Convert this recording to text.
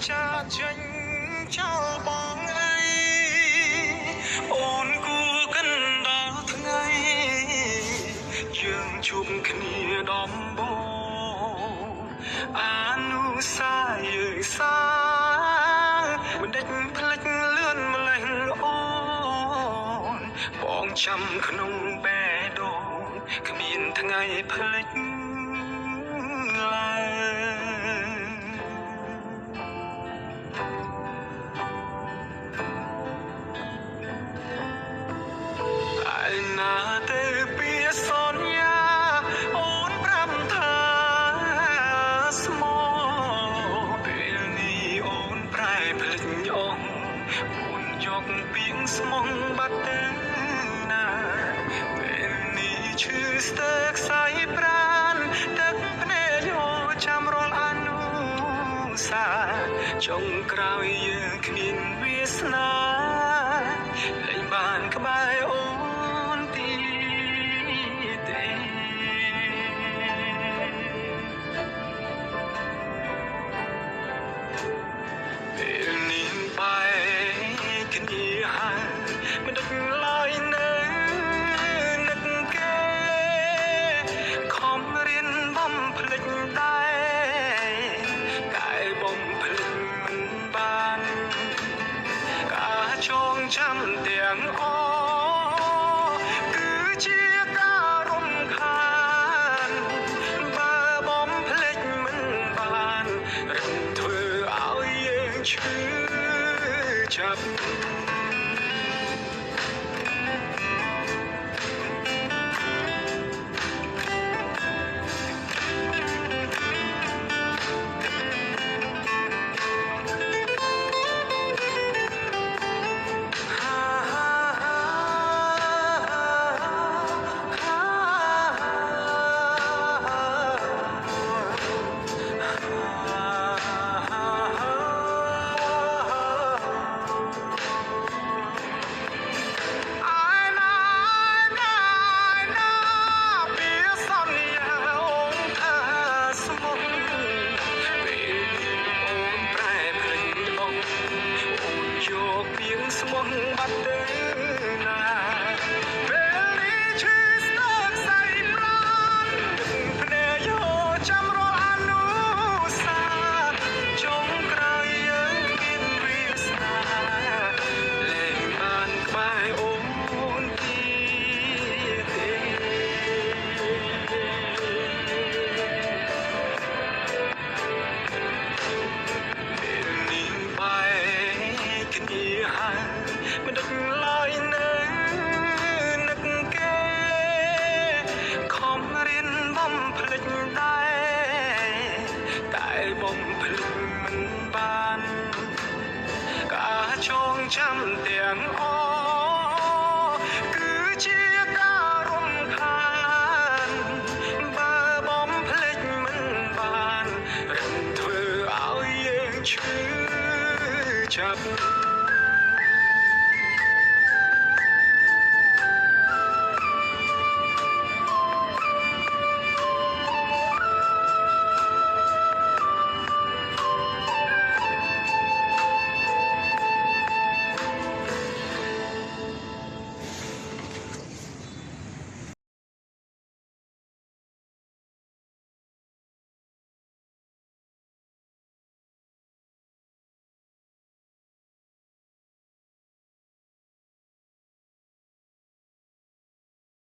ចាចេញចោលបងអីអូនគួរកិនដល់ថ្ងៃយើងជួបគ្នាដំបូងអានុសាយើងសាមិនដេចផ្លេចលឿនម្លេះអូនបងចាំក្នុងបេះដូងគ្មានថ្ងៃផ្លេចឡើយឯណាទៅពីសន្យាអូនប្រាប់ថាស្មោពេលនេះអូនប្រែភ្លេចអូនយកពីងស្មងបាត់ទៅណាពេលនេះឈឺស្ទើរខ្សែប្រានទឹកភ្នែកយោចាំរាល់អនុសាចុងក្រោយយើងគ្មានវាសនាលែងបានក្បែរអូនទីទេពេលនេះបែកគ្នាហើយមិនដឹកឡើយនៅនឹកគេខំរៀនបំភ្លេចដែរកាយបំភ្លេចមិនបានការចងចាំទាំងអគឺជាការរំខានបើបំភ្លេចមិនបានរឹងធ្វើឲ្យយើងឈឺចាប់ស្មងបាត់ទៅណាពេលនេះឈឺស្ទើរខ្សែប្រានភ្នែកយោចាំរាល់អនុសាចុងក្រោយយើងមានវាសនាលែងបានក្បែរអូនទីទេពេលនេះបែកគ្នាហើយមិនដឹកឡើយនៅនឹកគេខំរៀនបំភ្លេចដែរតែបំភ្លេចមិនបានការចងចាំទាំងអគឺជាការរំខានបើបំភ្លេចមិនបានរឹងធ្វើឲ្យយើងឈឺចាប់